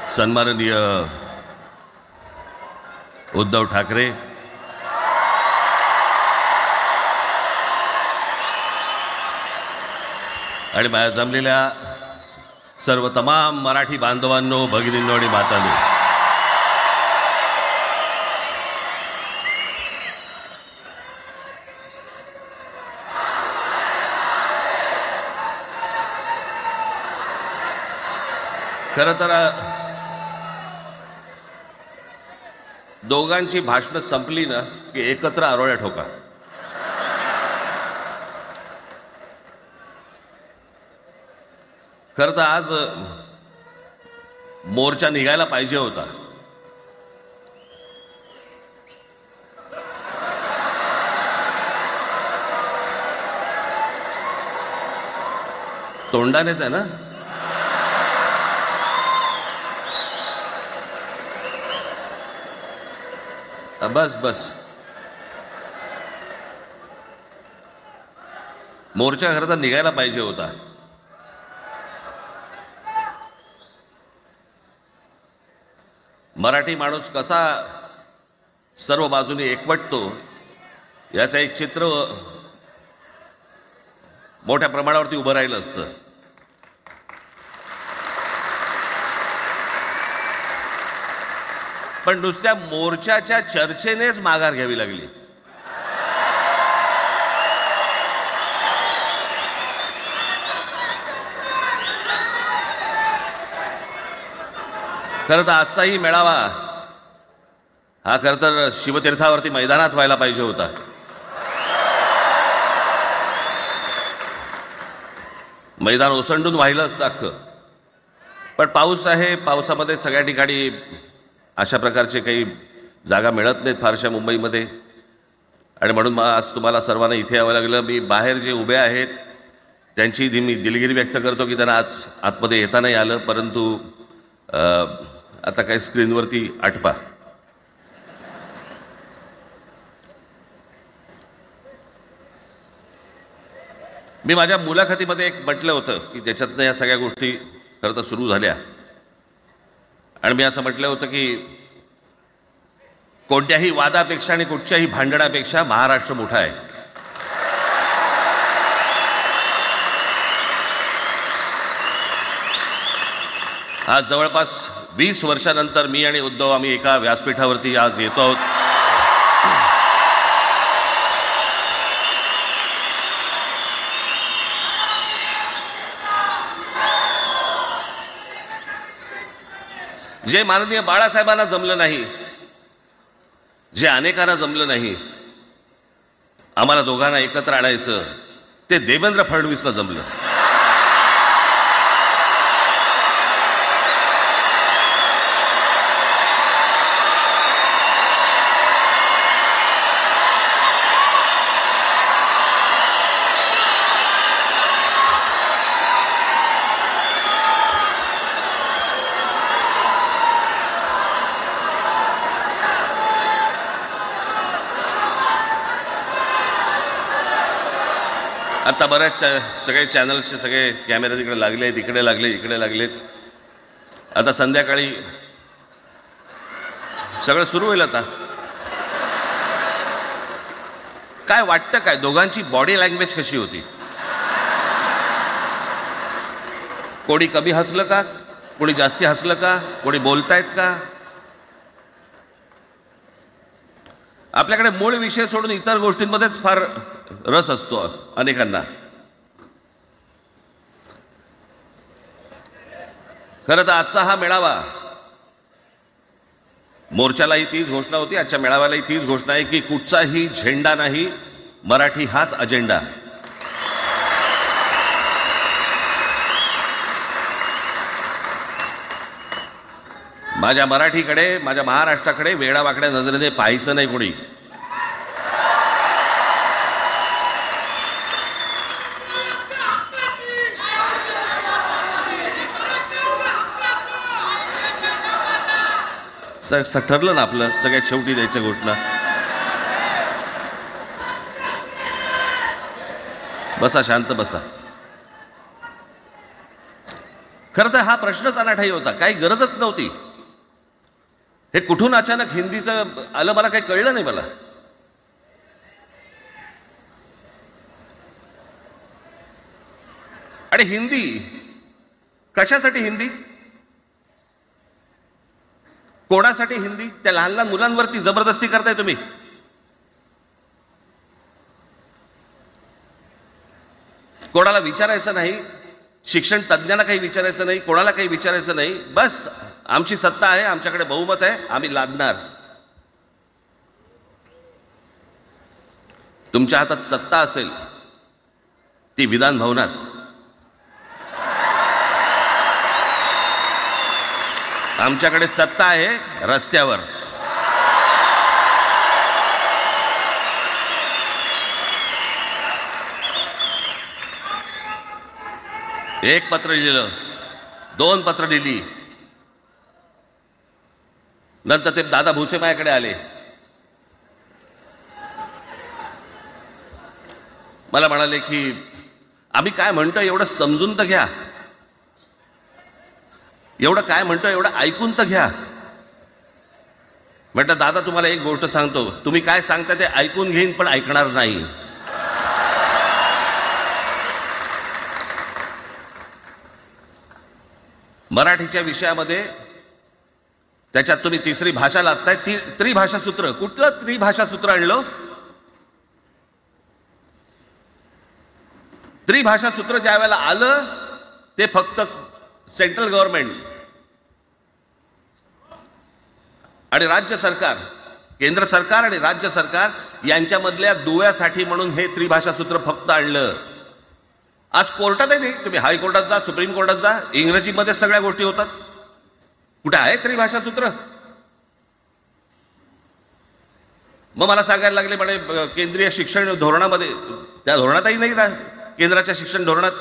सन्माननीय उद्धव ठाकरे, आणि माझ्या जमलेल्या सर्व तमाम मराठी बांधवांनो, भगिनींनो आणि मातांनो, खरं तर दोघांची भाषणं संपली ना की एकत्र आरोळ्या ठोका. खरं तर आज मोर्चा निघायला पाहिजे होता. तोंडानेच आहे ना. बस बस, मोर्चा खरं तर निघायला पाहिजे होता. मराठी माणूस कसा सर्व बाजूने एकवटतो याचं एक चित्र मोठ्या प्रमाणावरती उभं राहिलं असतं. पण नुसत्या मोर्चाच्या चर्चेनेच माघार घ्यावी लागली. खरं तर आजचाही मेळावा हा खरं तर शिवतीर्थावरती मैदानात व्हायला पाहिजे होता. मैदान ओसंडून वाहिलं असतं अख्खं. पण पाऊस आहे, पावसामध्ये सगळ्या ठिकाणी अशा प्रकारचे काही जागा मिळत नाहीत फारशा मुंबईमध्ये, आणि म्हणून आज तुम्हाला सर्वांना इथे यावं लागलं. मी बाहेर जे उभे आहेत त्यांची मी दिलगिरी व्यक्त करतो की त्यांना आतमध्ये येता नाही आलं, परंतु आता काही स्क्रीनवरती आठवा. मी माझ्या मुलाखतीमध्ये एक म्हटलं होतं की ज्याच्यातनं या सगळ्या गोष्टी खरं तर सुरू झाल्या, आणि मी असं म्हटलं होतं की कोणत्याही वादापेक्षा आणि कुठच्याही भांडणापेक्षा महाराष्ट्र मोठा आहे. आज जवळपास 20 वर्षानंतर मी आणि उद्धव आम्ही एका व्यासपीठावरती आज येतो आहोत. जे माननीय बाळासाहेबांना जमलं नाही, जे अनेकांना जमलं नाही आम्हाला दोघांना एकत्र आणायचं, ते देवेंद्र फडणवीसला जमलं. आता बऱ्याच सगळे चॅनल्सचे सगळे कॅमेरे तिकडे लागलेत, इकडे लागले, इकडे लागलेत. आता संध्याकाळी सगळं सुरू होईल. आता काय वाटतं, काय दोघांची बॉडी लँग्वेज कशी होती? कोणी कमी हसलं का, कोणी जास्ती हसलं का, कोणी बोलतायत का? आपल्याकडे मूळ विषय सोडून इतर गोष्टींमध्येच फार रस असतो अनेकांना. खरं तर आजचा हा मेळावा, मोर्चालाही तीच घोषणा होती, आजच्या मेळाव्यालाही तीच घोषणा आहे की कुठचाही झेंडा नाही, मराठी हाच अजेंडा. माझ्या मराठीकडे, माझ्या महाराष्ट्राकडे वेडावाकड्या नजरेने पाहायचं नाही कोणी. ठरलं ना आपलं, सगळ्यात शेवटी द्यायच्या घोषणा. बसा, शांत बसा. खरं तर हा प्रश्नच अनाठायी होता, काही गरजच नव्हती. हे कुठून अचानक हिंदीचं आलं मला काही कळलं नाही मला. आणि हिंदी कशासाठी? हिंदी कोणासाठी? हिंदी त्या लहान लहान मुलांवरती जबरदस्ती करताय तुम्ही. कोणाला विचारायचं नाही, शिक्षण तज्ज्ञांना काही विचारायचं नाही, कोणाला काही विचारायचं नाही. बस आमची सत्ता आहे, आमच्याकडे बहुमत आहे, आम्ही लादणार. तुमच्या हातात सत्ता असेल ती विधान भवनात, आमच्याकडे सत्ता आहे रस्त्यावर. एक पत्र लिहिलं, 2 पत्र लिहिली, नंतर ते दादा भुसे माझ्याकडे आले. मला म्हणाले की आम्ही काय म्हणतो एवढं समजून तर घ्या, एवढं काय म्हणतो एवढं ऐकून तर घ्या. म्हटलं दादा तुम्हाला एक गोष्ट सांगतो, तुम्ही काय सांगता ते ऐकून घेईन पण ऐकणार नाही. मराठीच्या विषयामध्ये त्याच्यात तुम्ही तिसरी भाषा लादताय. त्रिभाषा सूत्र, कुठलं त्रिभाषा सूत्र आणलं? त्रिभाषा सूत्र ज्या वेळेला आलं ते फक्त सेंट्रल गव्हर्नमेंट आणि राज्य सरकार, केंद्र सरकार आणि राज्य सरकार यांच्यामधल्या दुव्यासाठी म्हणून हे त्रिभाषा सूत्र फक्त आणलं. आज कोर्टातही नाही, तुम्ही हायकोर्टात जा, सुप्रीम कोर्टात जा, इंग्रजीमध्ये सगळ्या गोष्टी होतात. कुठे आहे त्रिभाषा सूत्र? मग मला सांगायला लागले म्हणे केंद्रीय शिक्षण धोरणामध्ये, त्या धोरणातही नाही, केंद्राच्या शिक्षण धोरणात